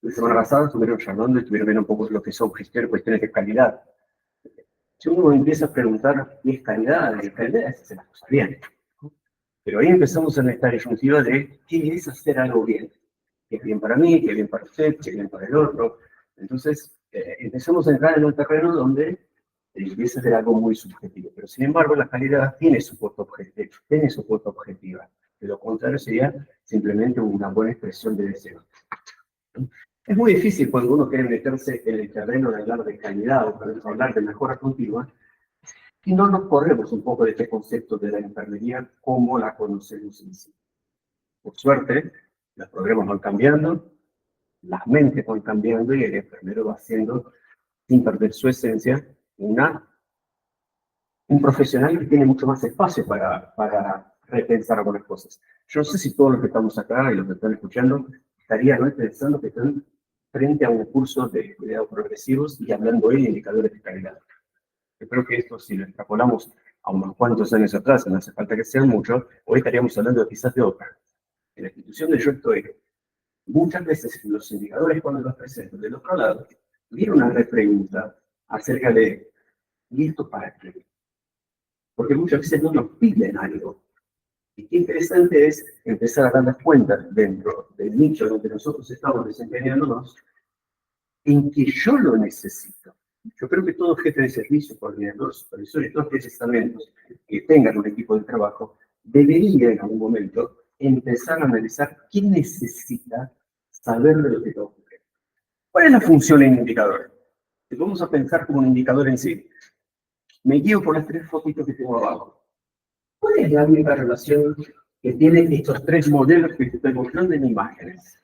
La semana pasada estuvieron charlando y estuvieron viendo un poco lo que son cuestiones de calidad. Si uno empieza a preguntar qué es calidad, se las cosas bien. Pero ahí empezamos en esta disyuntiva de qué es hacer algo bien. Qué es bien para mí, qué es bien para usted, qué es bien para el otro. Entonces, empezamos a entrar en un terreno donde empieza a ser algo muy subjetivo. Pero sin embargo, la calidad tiene su cuota objetiva, tiene su cuota objetiva. De lo contrario sería simplemente una buena expresión de deseo. Es muy difícil cuando uno quiere meterse en el terreno de hablar de calidad o hablar de mejora continua y no nos corremos un poco de este concepto de la enfermería como la conocemos en sí. Por suerte, los programas van cambiando, las mentes van cambiando y el enfermero va siendo, sin perder su esencia, un profesional que tiene mucho más espacio para repensar algunas cosas. Yo no sé si todos los que estamos acá y los que están escuchando estarían hoy pensando que están frente a un curso de cuidados progresivos y hablando hoy de indicadores de calidad. Yo creo que esto, si lo extrapolamos a unos cuantos años atrás, no hace falta que sean muchos, hoy estaríamos hablando quizás de otra. En la institución donde yo estoy, muchas veces los indicadores cuando los presento del otro lado, viene una repregunta acerca de, ¿y esto para qué? Porque muchas veces no nos piden algo. Y qué interesante es empezar a darnos cuenta dentro del nicho donde nosotros estamos desempeñándonos, en que yo lo necesito. Yo creo que todo jefe de servicio, coordinador, supervisor y todos los estamentos que tengan un equipo de trabajo, debería en algún momento empezar a analizar qué necesita saber de lo que está ocurriendo. ¿Cuál es la función de un indicador? Si vamos a pensar como un indicador en sí, me guío por las tres fotitos que tengo abajo. ¿Cuál es la única relación que tienen estos tres modelos que estoy mostrando en imágenes?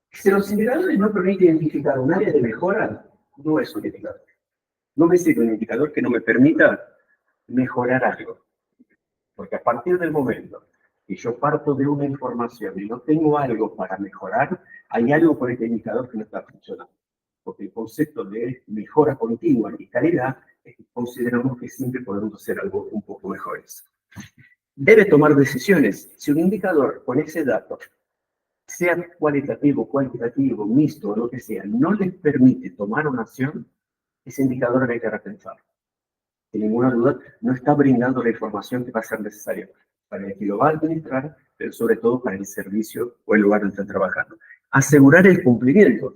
Si los indicadores no permiten identificar un área de mejora, no es un indicador. No me sirve un indicador que no me permita mejorar algo. Porque a partir del momento que yo parto de una información y no tengo algo para mejorar, hay algo por este indicador que no está funcionando. Porque el concepto de mejora continua y calidad es que consideramos que siempre podemos hacer algo un poco mejores. Debe tomar decisiones. Si un indicador con ese dato, sea cualitativo, cuantitativo, mixto o lo que sea, no les permite tomar una acción, ese indicador hay que repensar. Sin ninguna duda, no está brindando la información que va a ser necesaria para el que lo va a administrar, pero sobre todo para el servicio o el lugar donde está trabajando. Asegurar el cumplimiento.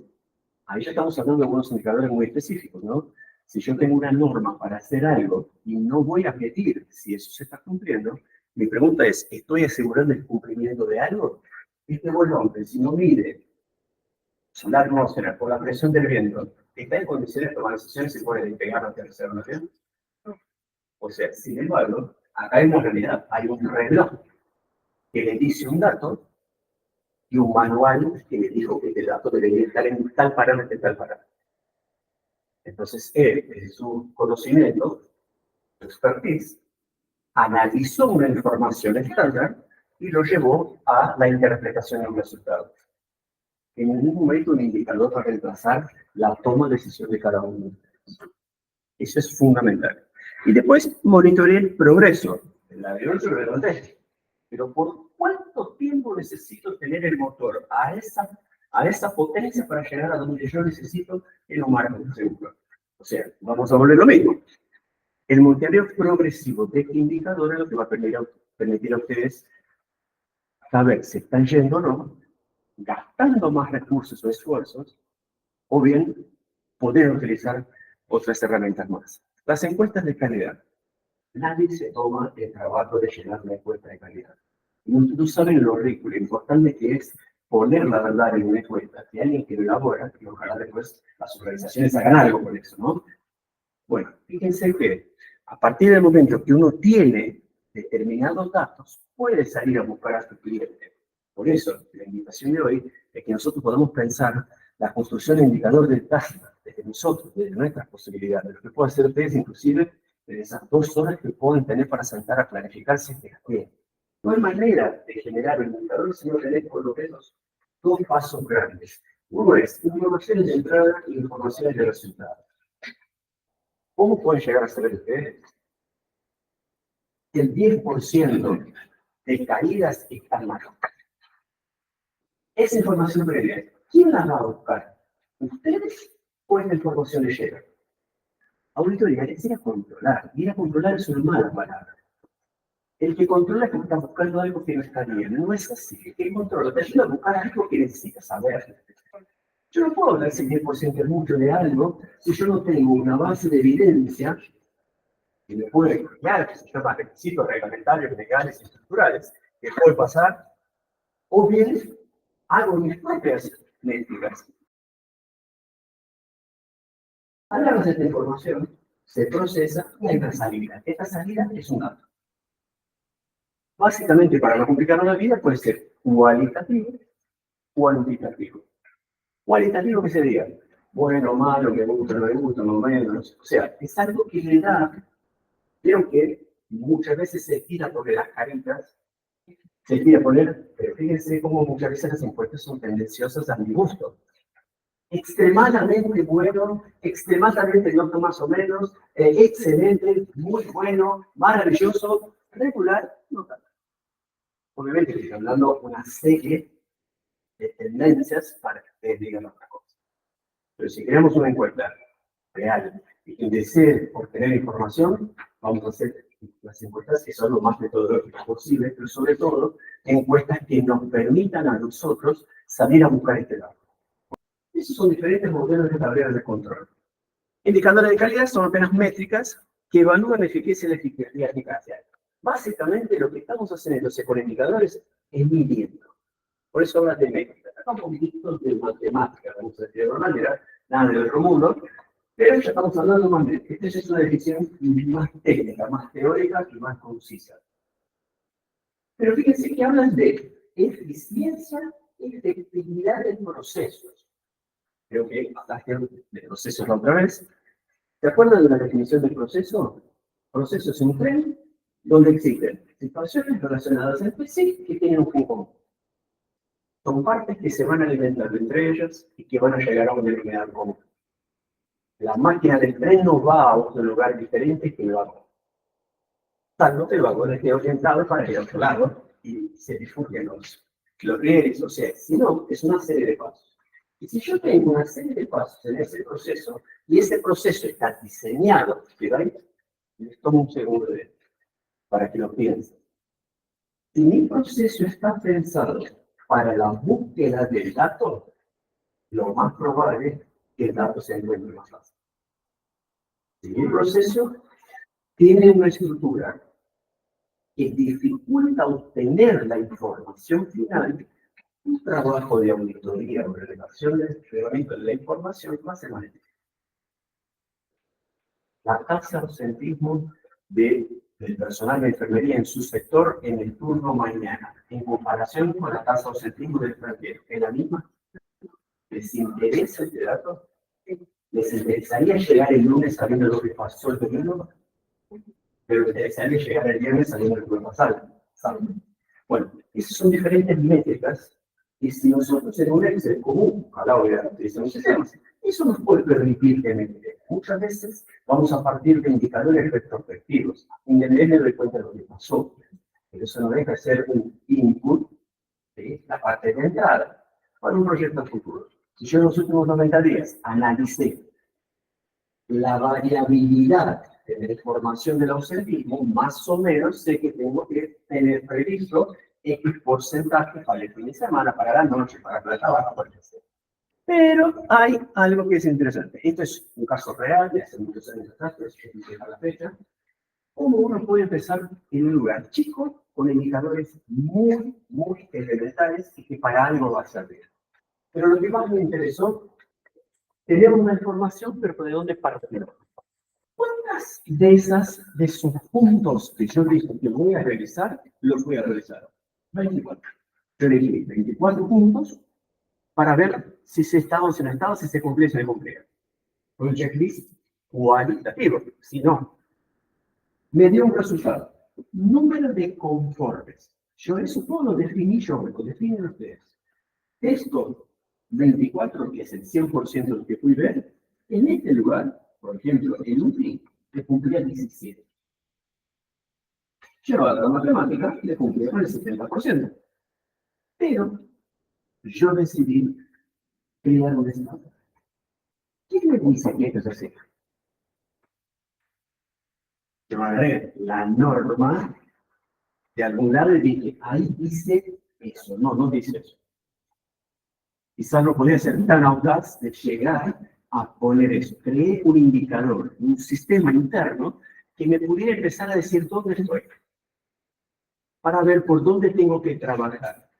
Ahí ya estamos hablando de algunos indicadores muy específicos, ¿no? Si yo tengo una norma para hacer algo y no voy a medir si eso se está cumpliendo, mi pregunta es, ¿estoy asegurando el cumplimiento de algo? Este buen hombre, si no mide la atmósfera por la presión del viento, ¿está en condiciones de tomar decisiones y puede despegar ante la observación? O sea, sin embargo, acá hay una realidad, hay un reloj que le dice un dato y un manual que le dijo que el dato debería estar en tal parámetro y tal parámetro. Entonces, él, en su conocimiento, su expertise, analizó una información estándar y lo llevó a la interpretación de un resultado. En ningún momento un indicador va a reemplazar la toma de decisión de cada uno. Eso es fundamental. Y después monitoreé el progreso, la de otro redondez. Pero ¿por cuánto tiempo necesito tener el motor a esa potencia para llegar a donde yo necesito en un margen seguro? O sea, vamos a volver lo mismo. El monitoreo progresivo de este indicador es lo que va a permitir a ustedes saber si están yendo o no, gastando más recursos o esfuerzos, o bien poder utilizar otras herramientas más. Las encuestas de calidad. Nadie se toma el trabajo de llenar una encuesta de calidad. No saben lo rico, lo importante que es poner la verdad en una encuesta, que alguien que lo elabora, y ojalá después las organizaciones hagan algo con eso, ¿no? Bueno, fíjense que a partir del momento que uno tiene determinados datos, puede salir a buscar a su cliente. Por eso, la invitación de hoy es que nosotros podamos pensar la construcción de indicador de tasa desde nosotros, desde nuestras posibilidades, lo que puede hacer ustedes inclusive en esas 2 horas que pueden tener para sentar a planificar si es que no hay manera de generar un indicador si no tenés por lo menos 2 pasos grandes. Uno es informaciones de entrada y informaciones de resultados. ¿Cómo pueden llegar a saber ustedes? El 10% de caídas están mal. Esa información previa. ¿Quién las va a buscar? ¿Ustedes o esta información les llega? Auditoría es ir a controlar. Ir a controlar es una mala palabra. El que controla es que está buscando algo que no está bien. No es así. El que controla te ayuda a buscar algo que necesitas saber. Yo no puedo hablar 100% mucho de algo si yo no tengo una base de evidencia que me puede cambiar, que se llama requisitos reglamentarios, legales y estructurales, que puede pasar, o bien hago mis propias métricas. Hablamos de esta información, se procesa y hay una salida. Esta salida es un dato. Básicamente, para no complicar la vida, puede ser cualitativo o cuantitativo. Cualitativo, que sería bueno, malo, me gusta, no me gusta, más o menos. O sea, es algo que le da, vieron que muchas veces se tira porque las caritas, se tira poner, pero fíjense cómo muchas veces las encuestas son tendenciosas a mi gusto. Extremadamente bueno, extremadamente no más o menos, excelente, muy bueno, maravilloso, regular, no tanto. Obviamente estoy hablando una serie de tendencias para que ustedes digan otra cosa. Pero si queremos una encuesta real y que desee obtener información, vamos a hacer las encuestas que son lo más metodológicas posible, pero sobre todo encuestas que nos permitan a nosotros salir a buscar este dato. Esos son diferentes modelos de tableros de control. Indicadores de calidad son apenas métricas que evalúan la eficacia y la eficacia. Básicamente lo que estamos haciendo con indicadores es midiendo. Por eso hablas de métrica. Acá un poquito de matemática, vamos a decir de alguna manera, nada del otro mundo, pero ya estamos hablando más de esta es una definición más técnica, más teórica y más concisa. Pero fíjense que hablan de eficiencia y efectividad de procesos. Creo que hablaste de procesos la otra vez. ¿Se acuerdan de la definición del proceso? Proceso es un tren donde existen situaciones relacionadas entre sí que tienen un fin común. Son partes que se van alimentando entre ellas y que van a llegar a un denominador común. La máquina del tren no va a otro lugar diferente que el vagón. Tanto que el vagón esté orientado para ir a otro lado y se disfruten los rieles, o sea, si no, es una serie de pasos. Y si yo tengo una serie de pasos en ese proceso, y ese proceso está diseñado, ¿sí? Les tomo un segundo para que lo piensen. Si mi proceso está pensado para la búsqueda del dato, lo más probable es que el dato se encuentre más fácil. Si mi proceso tiene una estructura que dificulta obtener la información final, un trabajo de auditoría o revelación de la información va a ser más difícil. La tasa de ausentismo del personal de enfermería en su sector en el turno mañana, en comparación con la tasa de ausentismo del extranjero, ¿es la misma? ¿Les interesa este dato? ¿Les interesaría llegar el lunes sabiendo lo que pasó el domingo? Pero les interesaría llegar el viernes sabiendo lo que pasó. Bueno, esas son diferentes métricas y si nosotros en un Excel común, a la hora de utilizar los sistemas, eso nos puede permitir que muchas veces vamos a partir de indicadores retrospectivos, independientemente de cuenta de lo que pasó, pero eso no deja de ser un input de la parte de entrada para un proyecto futuro. Si yo en los últimos 90 días analicé la variabilidad de la información del ausentismo, más o menos sé que tengo que tener previsto X porcentaje para el fin de semana, para la noche, para el trabajo, por ejemplo. Pero hay algo que es interesante. Esto es un caso real de hace muchos años atrás, pero es que a la fecha. Cómo uno puede empezar en un lugar chico con indicadores muy, muy elementales y que para algo va a servir. Pero lo que más me interesó, tener una información, pero ¿de dónde partir? ¿Cuántas de sus puntos que yo dije que voy a realizar, los voy a realizar? 24. Yo elegí 24 puntos para ver si se estaba o si no estaba, si se cumplía o si no cumplía. Un checklist cualitativo. Si no, me dio un resultado. Número de conformes. Yo eso todo lo definí yo, lo definen ustedes. Esto, 24, que es el 100% de lo que fui ver, en este lugar, por ejemplo, el UTI, le cumplía 17. Llevado a la matemática, le cumplía con el 70%. Pero yo decidí crear un estándar. ¿Quién me dice que esto es así? Yo agarré la norma de algún lado y dije, ahí dice eso. No, no dice eso. Quizás no podía ser tan audaz de llegar a poner eso. Creé un indicador, un sistema interno que me pudiera empezar a decir dónde estoy, para ver por dónde tengo que trabajar,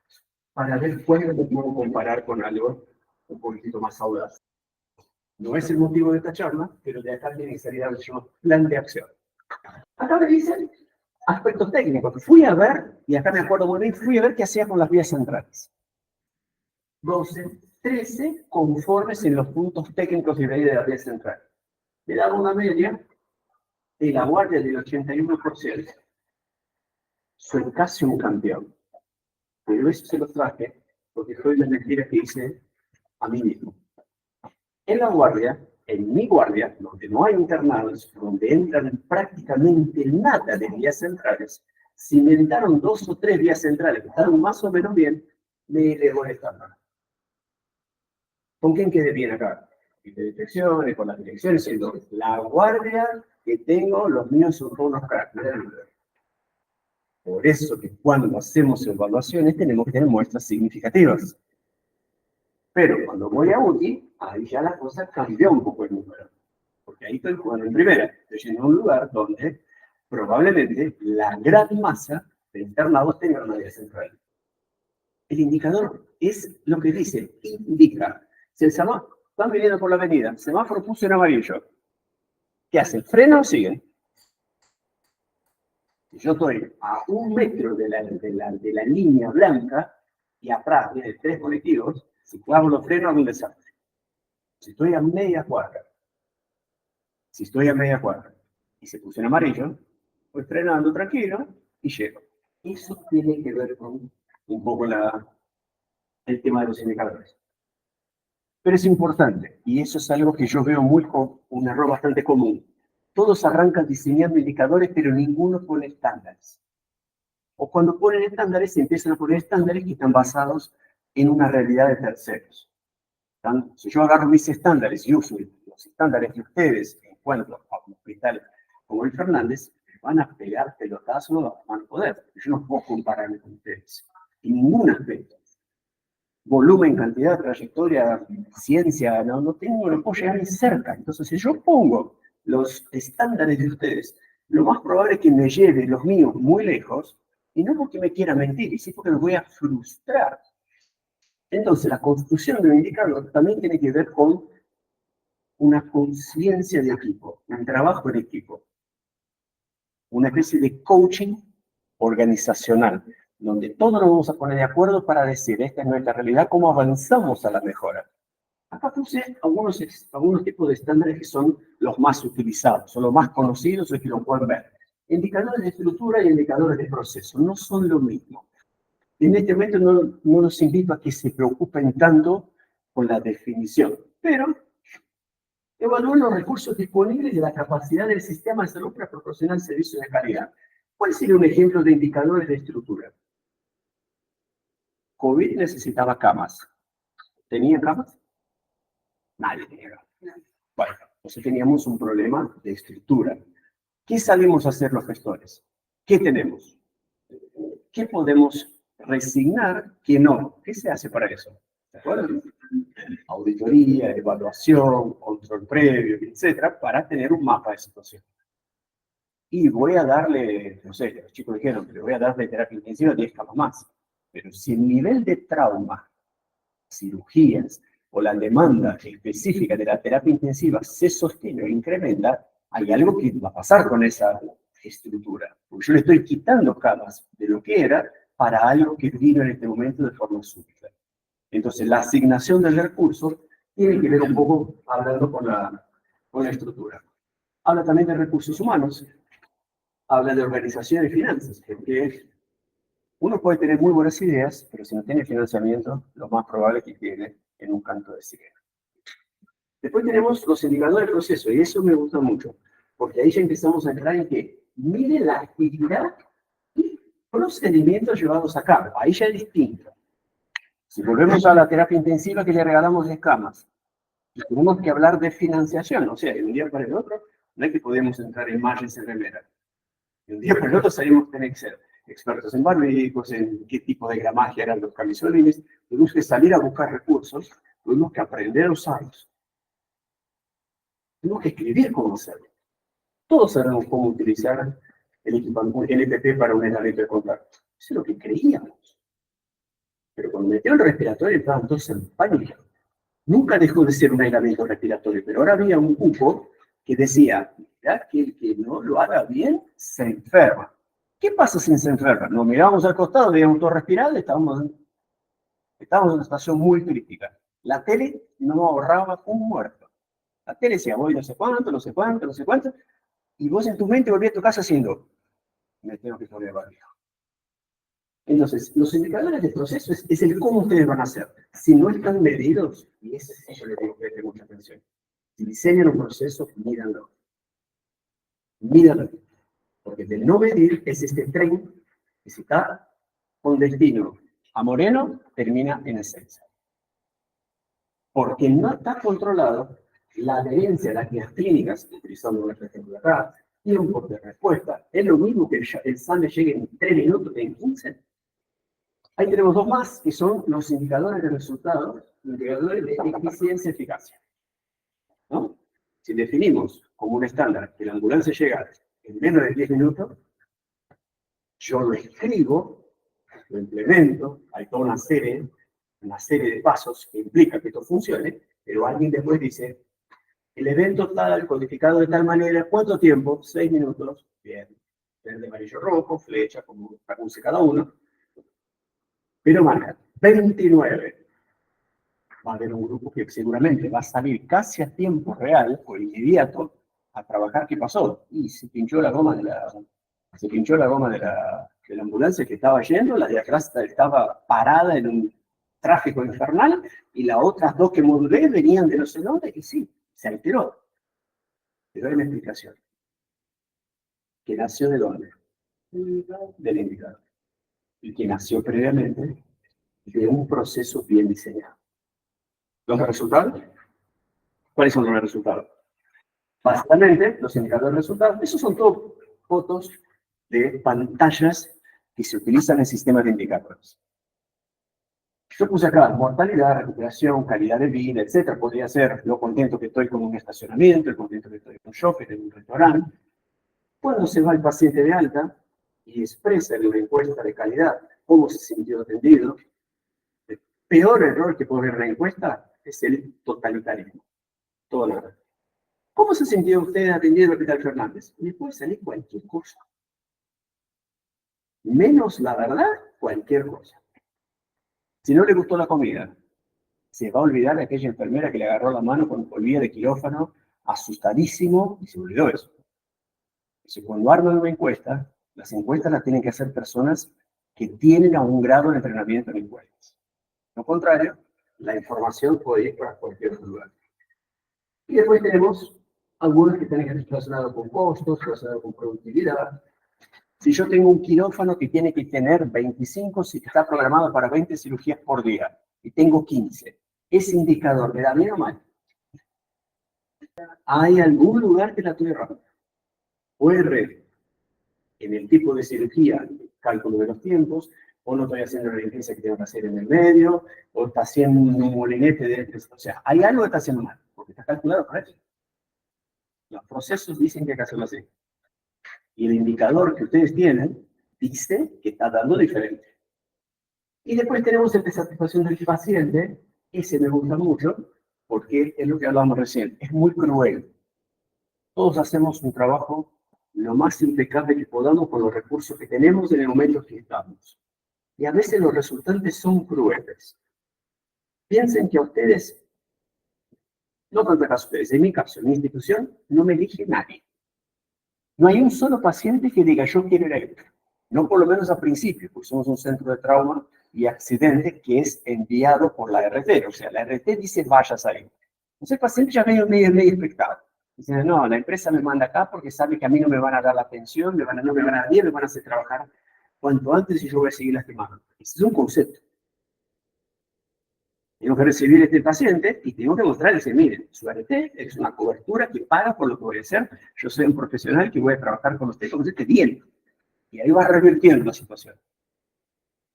para ver cuándo me puedo comparar con algo un poquito más audaz. No es el motivo de esta charla, pero de acá tiene que salir algo que se llama plan de acción. Acá me dicen aspectos técnicos. Fui a ver, y acá me acuerdo muy bien, fui a ver qué hacía con las vías centrales. 12, 13 conformes en los puntos técnicos y de la vía central. Le daba una media de la guardia del 81%. Soy casi un campeón. Pero eso se lo traje porque fue la mentira que hice a mí mismo. En la guardia, en mi guardia, donde no hay internados, donde entran prácticamente nada de vías centrales, si me inventaron 2 o 3 vías centrales que estaban más o menos bien, me elevó el estándar. ¿Con quién quedé bien acá? Y de detecciones, con las direcciones, siendo la guardia que tengo, los míos son unos cracks. Por eso que cuando hacemos evaluaciones tenemos que tener muestras significativas. Pero cuando voy a UTI, ahí ya la cosa cambió un poco el número. Porque ahí estoy jugando en primera. Estoy yendo a un lugar donde probablemente la gran masa de internados tenga una vía central. El indicador es lo que dice, indica. Si el semáforo, están viniendo por la avenida, el semáforo puso en amarillo. ¿Qué hacen? ¿Frenan o siguen? Si yo estoy a 1 metro de la línea blanca y atrás vienen 3 colectivos, si clavo los frenos, es un desastre. Si estoy a media cuadra, y se puso en amarillo, voy frenando tranquilo y llego. Eso tiene que ver con un poco el tema de los indicadores. Pero es importante, y eso es algo que yo veo un error bastante común. Todos arrancan diseñando indicadores, pero ninguno pone estándares. O cuando ponen estándares, empiezan a poner estándares que están basados en una realidad de terceros. Si yo agarro mis estándares y uso los estándares de ustedes en cuanto a un hospital como el Fernández, van a pegar pelotazos a más poder. Yo no puedo compararme con ustedes en ningún aspecto. Volumen, cantidad, trayectoria, ciencia, no puedo llegar ni cerca. Entonces, si yo pongo los estándares de ustedes, lo más probable es que me lleve los míos muy lejos, y no porque me quiera mentir, y sí porque me voy a frustrar. Entonces, la construcción de un indicador también tiene que ver con una conciencia de equipo, un trabajo en equipo, una especie de coaching organizacional, donde todos nos vamos a poner de acuerdo para decir, esta es nuestra realidad, cómo avanzamos a la mejora. Acá puse algunos tipos de estándares que son los más utilizados, son los más conocidos y que lo pueden ver. Indicadores de estructura y indicadores de proceso no son lo mismo. En este momento no los invito a que se preocupen tanto con la definición, pero evalúen los recursos disponibles y la capacidad del sistema de salud para proporcionar servicios de calidad. ¿Cuál sería un ejemplo de indicadores de estructura? COVID necesitaba camas. ¿Tenía camas? Nadie tenía camas. Bueno, entonces teníamos un problema de estructura. ¿Qué salimos a hacer los gestores? ¿Qué tenemos? ¿Qué podemos resignar? ¿Qué no? ¿Qué se hace para eso? ¿De acuerdo? Auditoría, evaluación, control previo, etcétera, para tener un mapa de situación. Y voy a darle, no sé, los chicos dijeron, pero voy a darle terapia intensiva 10 camas más. Pero si el nivel de trauma, cirugías o la demanda específica de la terapia intensiva se sostiene o incrementa, hay algo que va a pasar con esa estructura. Porque yo le estoy quitando camas de lo que era para algo que vino en este momento de forma súbita. Entonces, la asignación del recurso tiene que ver un poco hablando con la estructura. Habla también de recursos humanos, habla de organización y finanzas, porque uno puede tener muy buenas ideas, pero si no tiene financiamiento, lo más probable es que quede en un canto de sirena. Después tenemos los indicadores de proceso, y eso me gusta mucho, porque ahí ya empezamos a entrar en que mire la actividad y procedimientos llevados a cabo. Ahí ya es distinto. Si volvemos a la terapia intensiva que le regalamos de camas, y tenemos que hablar de financiación, o sea, de un día para el otro, no es que podemos entrar en margens en remera. De un día para el otro salimos a tener que ser expertos en barbijos, en qué tipo de gramaje eran los camisolines, tuvimos que salir a buscar recursos, tuvimos que aprender a usarlos, tuvimos que escribir cómo hacerlo. Todos sabemos cómo utilizar el NPP para un aislamiento de contacto. Eso es lo que creíamos. Pero cuando metió el respiratorio estaban todos en pánico. Nunca dejó de ser un aislamiento respiratorio, pero ahora había un cupo que decía, ¿ya? Que el que no lo haga bien se enferma. ¿Qué pasa si se enferma? Nos mirábamos al costado, veíamos todo respirable, estábamos en una situación muy crítica. La tele no ahorraba un muerto. La tele decía, voy no sé cuánto, no sé cuánto, no sé cuánto, y vos en tu mente volvías a tu casa haciendo, me tengo que poner barrio. Entonces, los indicadores de proceso es el cómo ustedes van a hacer. Si no están medidos, y eso les digo que presten mucha atención. Si diseñan un proceso, mídanlo. Mídanlo. Porque de no medir es este tren que si está con destino a Moreno, termina en Ezeiza. Porque no está controlado la adherencia a las guías clínicas, utilizando nuestro ejemplo de acá, tiempos de respuesta. Es lo mismo que el SAME llegue en 3 minutos, en 15. Ahí tenemos dos más, que son los indicadores de resultados, indicadores de eficiencia y eficacia. ¿No? Si definimos como un estándar que la ambulancia llega en menos de 10 minutos, yo lo escribo, lo implemento, hay toda una serie de pasos que implica que esto funcione, pero alguien después dice, el evento tal, codificado de tal manera, ¿cuánto tiempo? 6 minutos, bien. Verde, amarillo, rojo, flecha, como use cada uno. Pero marca 29. Va a haber un grupo que seguramente va a salir casi a tiempo real o inmediato a trabajar. ¿Qué pasó? Y se pinchó la goma de la ambulancia que estaba yendo, la de atrás estaba parada en un tráfico infernal, y las otras dos que modulé venían de no sé dónde, y sí, se alteró. Te doy una explicación. ¿Que nació de dónde? Del indicador. Y que nació previamente de un proceso bien diseñado. ¿Los resultados? ¿Cuáles son los resultados? Básicamente, los indicadores de resultados, esos son todos fotos de pantallas que se utilizan en sistemas de indicadores. Yo puse acá mortalidad, recuperación, calidad de vida, etc. Podría ser lo contento que estoy con un estacionamiento, el contento que estoy con un shopping, en un restaurante. Cuando se va el paciente de alta y expresa en una encuesta de calidad cómo se sintió atendido, el peor error que puede haber en la encuesta es el totalitarismo. Todo lo demás. ¿Cómo se sintió usted atendido en el Hospital Fernández? Me puede salir cualquier cosa. Menos la verdad, cualquier cosa. Si no le gustó la comida, se va a olvidar de aquella enfermera que le agarró la mano cuando volvía de quirófano, asustadísimo, y se olvidó eso. Entonces, cuando arman una encuesta, las encuestas las tienen que hacer personas que tienen a un grado de entrenamiento en encuestas. Lo contrario, la información puede ir para cualquier lugar. Y después tenemos algunos que tienen que ser relacionados con costos, relacionados con productividad. Si yo tengo un quirófano que tiene que tener 25, si está programado para 20 cirugías por día, y tengo 15, ese indicador me da bien o mal. ¿Hay algún lugar que la tuve errada? O erré en el tipo de cirugía, cálculo de los tiempos, o no estoy haciendo la limpieza que tengo que hacer en el medio, o está haciendo un molinete de... O sea, hay algo que está haciendo mal, porque está calculado para eso. Los procesos dicen que hay que hacerlo así. Y el indicador que ustedes tienen dice que está dando diferente. Y después tenemos el de satisfacción del paciente. Ese me gusta mucho porque es lo que hablamos recién. Es muy cruel. Todos hacemos un trabajo lo más impecable que podamos con los recursos que tenemos en el momento que estamos. Y a veces los resultantes son crueles. Piensen que a ustedes, no tanto a ustedes, en mi caso, en mi institución, no me elige nadie. No hay un solo paciente que diga, yo quiero ir ahí. No por lo menos al principio, porque somos un centro de trauma y accidente que es enviado por la RT. O sea, la RT dice, vayas ahí. Entonces el paciente ya medio expectado. Dice, no, la empresa me manda acá porque sabe que a mí no me van a dar la pensión, no me van a dar bien, me van a hacer trabajar cuanto antes y yo voy a seguir lastimando. Ese es un concepto. Tengo que recibir este paciente y tengo que mostrarles que, miren, su ART es una cobertura que paga por lo que voy a hacer. Yo soy un profesional que voy a trabajar con usted como esté bien. Y ahí va revirtiendo la situación.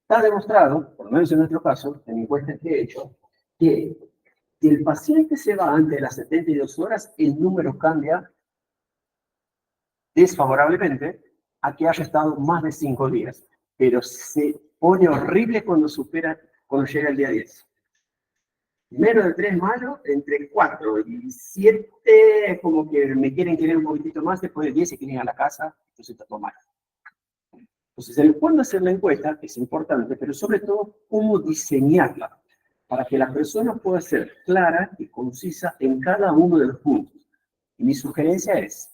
Está demostrado, por lo menos en nuestro caso, en encuestas que he hecho, que si el paciente se va antes de las 72 horas, el número cambia desfavorablemente a que haya estado más de 5 días. Pero se pone horrible cuando llega el día 10. Menos de 3 malos, entre 4 y 7, como que me quieren querer un poquitito más, después de 10 se quieren ir a la casa, entonces está todo mal. Entonces, el cuándo hacer la encuesta es importante, pero sobre todo, cómo diseñarla, para que la persona pueda ser clara y concisa en cada uno de los puntos. Y mi sugerencia es,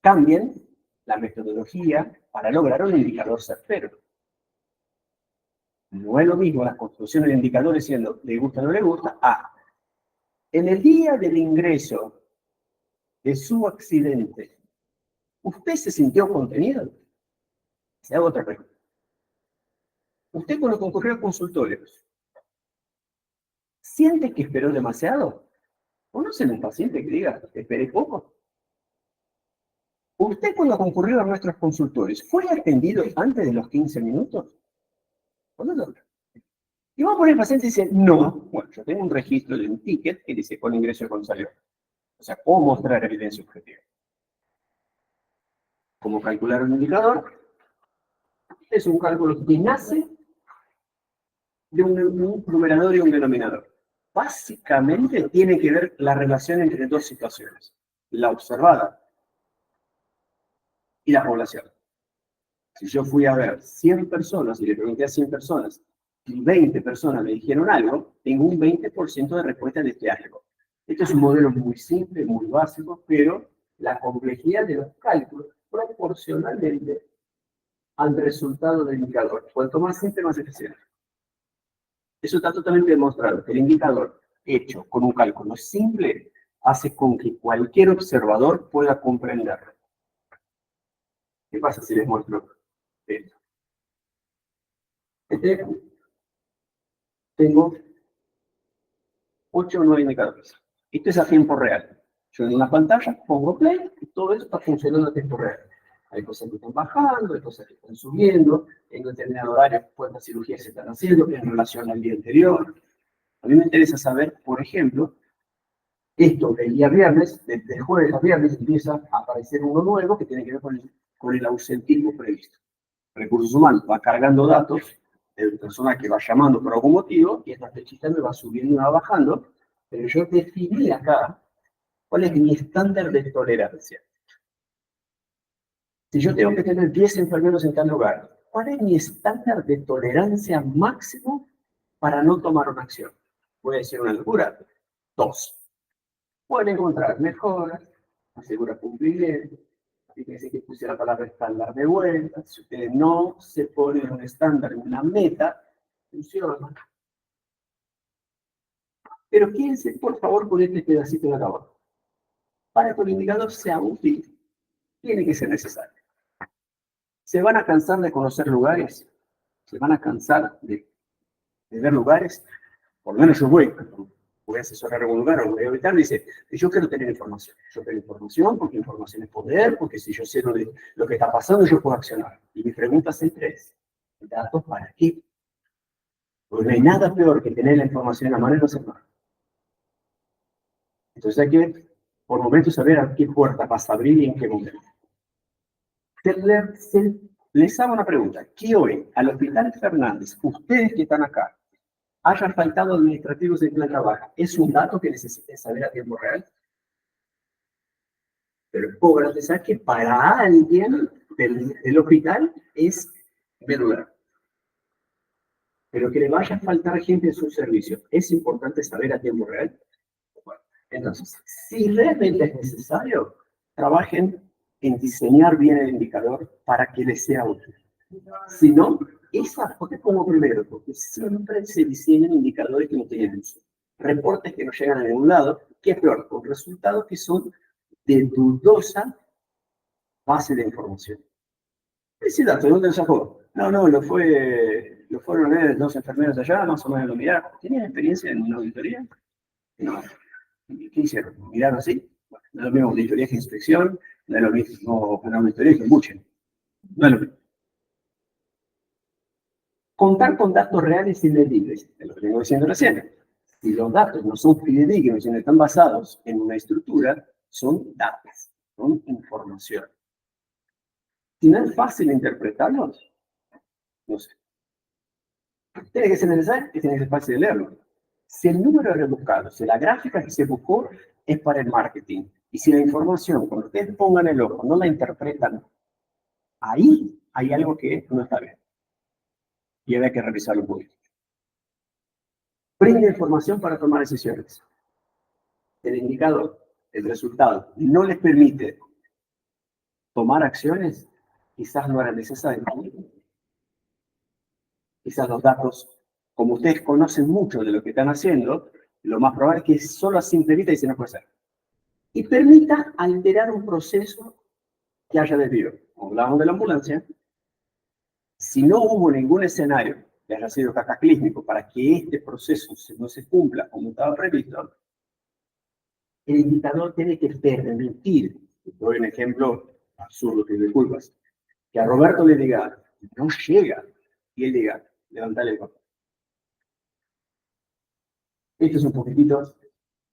cambien la metodología para lograr un indicador certero. No es lo mismo la construcción del indicador diciendo le gusta o no le gusta, en el día del ingreso de su accidente, ¿usted se sintió contenido? Se hago otra pregunta. Usted cuando concurrió a consultorios, ¿siente que esperó demasiado? ¿Conocen un paciente que diga, esperé poco? ¿Usted cuando concurrió a nuestros consultorios, fue atendido antes de los 15 minutos? ¿Conocen? Y vamos a poner el paciente y dice, no, bueno, yo tengo un registro de un ticket que dice con ingreso y con salida. O sea, ¿cómo mostrar evidencia objetiva? ¿Cómo calcular un indicador? Es un cálculo que nace de un numerador y un denominador. Básicamente tiene que ver la relación entre dos situaciones, la observada y la población. Si yo fui a ver 100 personas y le pregunté a 100 personas y 20 personas me dijeron algo, tengo un 20% de respuesta de este algo. Este es un modelo muy simple, muy básico, pero la complejidad de los cálculos proporcionalmente al resultado del indicador. Cuanto más simple, más eficiente. Eso está totalmente demostrado, que el indicador hecho con un cálculo simple hace con que cualquier observador pueda comprenderlo. ¿Qué pasa si les muestro esto? Tengo 8 o 9 indicadores. Esto es a tiempo real. Yo en una pantalla pongo play y todo eso está funcionando a tiempo real. Hay cosas que están bajando, hay cosas que están subiendo, en determinado horario cuántas cirugías se están haciendo en relación al día anterior. A mí me interesa saber, por ejemplo, esto del día viernes, del jueves a viernes, empieza a aparecer uno nuevo que tiene que ver con el ausentismo previsto. Recursos humanos va cargando datos de persona que va llamando por algún motivo y esta flechita me va subiendo y va bajando, pero yo definí acá cuál es mi estándar de tolerancia. Si yo tengo que tener 10 enfermeros en tal lugar, ¿cuál es mi estándar de tolerancia máximo para no tomar una acción? Voy a decir una locura, 2. Pueden encontrar mejoras, asegura cumplimiento. Fíjense que puse la palabra estándar de vuelta. Si ustedes no se ponen un estándar, una meta, funciona. Pero quédense, por favor, con este pedacito de acá abajo. Para que el indicador sea útil, tiene que ser necesario. ¿Se van a cansar de conocer lugares? ¿Se van a cansar de ver lugares? Por lo menos yo voy a asesorar a algún lugar o voy a evitar, dice, yo quiero tener información. Yo quiero información porque información es poder, porque si yo sé lo que está pasando, yo puedo accionar. Y mi pregunta siempre es, ¿datos para qué? Porque no hay nada peor que tener la información en la mano y no hacer nada. Entonces hay que, por momentos, saber a qué puerta vas a abrir y en qué momento. Les hago una pregunta. ¿Qué hoy, al Hospital Fernández, ustedes que están acá, hayan faltado administrativos en planta baja, es un dato que necesiten saber a tiempo real? Pero puedo garantizar que para alguien del hospital es medular. Pero que le vaya a faltar gente en su servicio, ¿es importante saber a tiempo real? Bueno, entonces, si realmente es necesario, trabajen en diseñar bien el indicador para que les sea útil. Si no, porque como primero, porque siempre se diseñan indicadores que no tienen uso. Reportes que no llegan a ningún lado, que es peor, con resultados que son de dudosa base de información. Ese dato, ¿de dónde lo sacó? No, lo fue Lo fueron a ver dos enfermeros allá, más o menos lo miraron. ¿Tenían experiencia en una auditoría? No. ¿Qué hicieron? ¿Miraron así? Bueno, no es lo mismo auditoría que inspección, no es lo mismo una auditoría que embuchen. No es lo mismo. Contar con datos reales y medibles, es lo que vengo diciendo recién. Si los datos no son fidedignos y no están basados en una estructura, son datos, son información. Si no es fácil interpretarlos, no sé. Tiene que ser necesario y tiene que ser fácil de leerlo. Si el número es rebuscado, si la gráfica que se buscó es para el marketing, y si la información, cuando ustedes pongan el ojo, no la interpretan, ahí hay algo que no está bien. Y hay que revisarlo un poquito. Brinda información para tomar decisiones. El indicador, el resultado, no les permite tomar acciones, quizás no eran necesarias. Quizás los datos, como ustedes conocen mucho de lo que están haciendo, lo más probable es que solo a simple vista dicen no puede ser. Y permita alterar un proceso que haya desvío. Como hablábamos de la ambulancia, si no hubo ningún escenario que haya sido cataclísmico para que este proceso no se cumpla como estaba previsto, el indicador tiene que permitir, doy un ejemplo absurdo que disculpas, que a Roberto le diga, no llega, y él diga, levantale el papel. Esto es un poquitito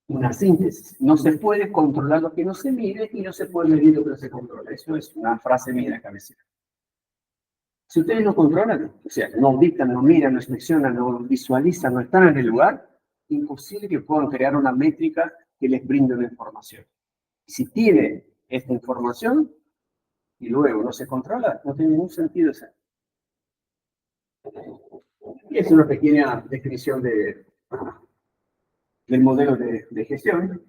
una síntesis. No se puede controlar lo que no se mide y no se puede medir lo que no se controla. Eso es una frase mía de cabecera. Si ustedes no controlan, o sea, no auditan, no miran, no inspeccionan, no visualizan, no están en el lugar, imposible que puedan crear una métrica que les brinde una información. Si tiene esta información y luego no se controla, no tiene ningún sentido ese. Y es una pequeña descripción del modelo de gestión.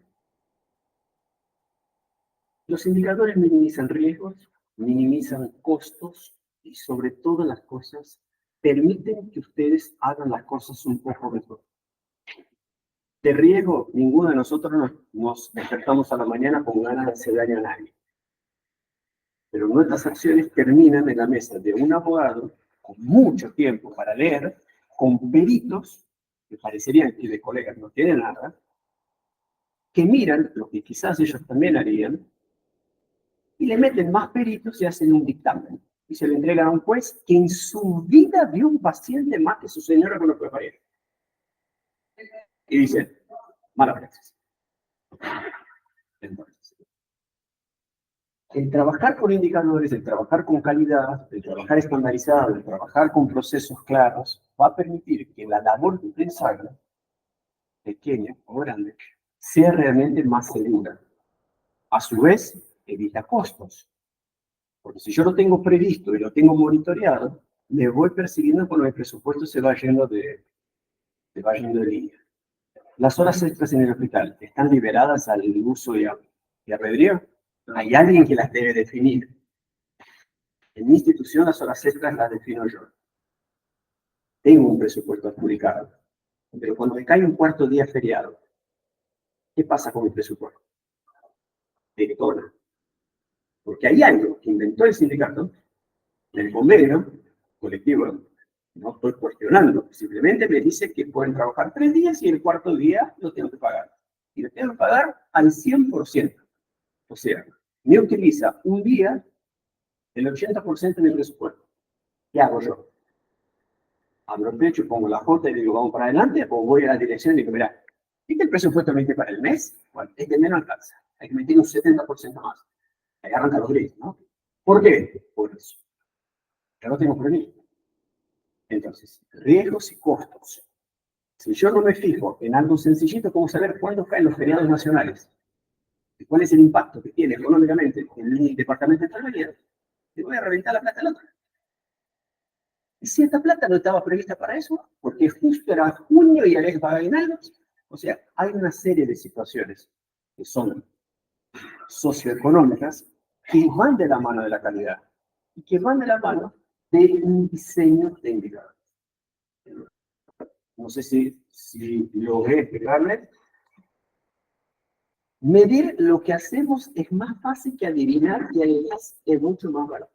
Los indicadores minimizan riesgos, minimizan costos y sobre todas las cosas permiten que ustedes hagan las cosas un poco mejor. De riesgo, ninguno de nosotros nos despertamos a la mañana con ganas de hacer daño a nadie. Pero nuestras acciones terminan en la mesa de un abogado con mucho tiempo para leer, con peritos, que parecerían que de colegas no tienen nada, que miran lo que quizás ellos también harían, y le meten más peritos y hacen un dictamen. Y se le entregan a un juez que en su vida vio un paciente más que su señora con lo que parir. Y dice, mala praxis. Entonces, el trabajar con indicadores, el trabajar con calidad, el trabajar estandarizado, el trabajar con procesos claros, va a permitir que la labor que ustedes hagan, pequeña o grande, sea realmente más segura. A su vez, evita costos. Porque si yo lo tengo previsto y lo tengo monitoreado, me voy persiguiendo cuando el presupuesto se va yendo de línea. Las horas extras en el hospital están liberadas al uso y albedrío. Hay alguien que las debe definir. En mi institución las horas extras las defino yo. Tengo un presupuesto adjudicado. Pero cuando me cae un cuarto día feriado, ¿qué pasa con mi presupuesto? Detona. Porque hay algo que inventó el sindicato, el convenio colectivo, no estoy cuestionando, simplemente me dice que pueden trabajar 3 días y el cuarto día lo tengo que pagar. Y lo tengo que pagar al 100%. O sea, me utiliza un día el 80% de mi presupuesto. ¿Qué hago yo? Abro el pecho, pongo la J y digo, vamos para adelante, o voy a la dirección y digo, mira, ¿viste el presupuesto que para el mes? Bueno, este mes no alcanza. Hay que meter un 70% más. Ahí arranca los gritos, ¿no? ¿Por qué? Por eso. Ya lo tengo previsto. Entonces, riesgos y costos. Si yo no me fijo en algo sencillito, ¿cómo saber cuándo caen los feriados nacionales? ¿Y cuál es el impacto que tiene económicamente en el departamento de enfermería? Le voy a reventar la plata al otro. Y si esta plata no estaba prevista para eso, porque justo era junio y había que pagar aguinaldos. O sea, hay una serie de situaciones que son socioeconómicas que van de la mano de la calidad y que van de la mano de un diseño de indicadores. No sé si logré explicarle. Medir lo que hacemos es más fácil que adivinar y además es mucho más barato.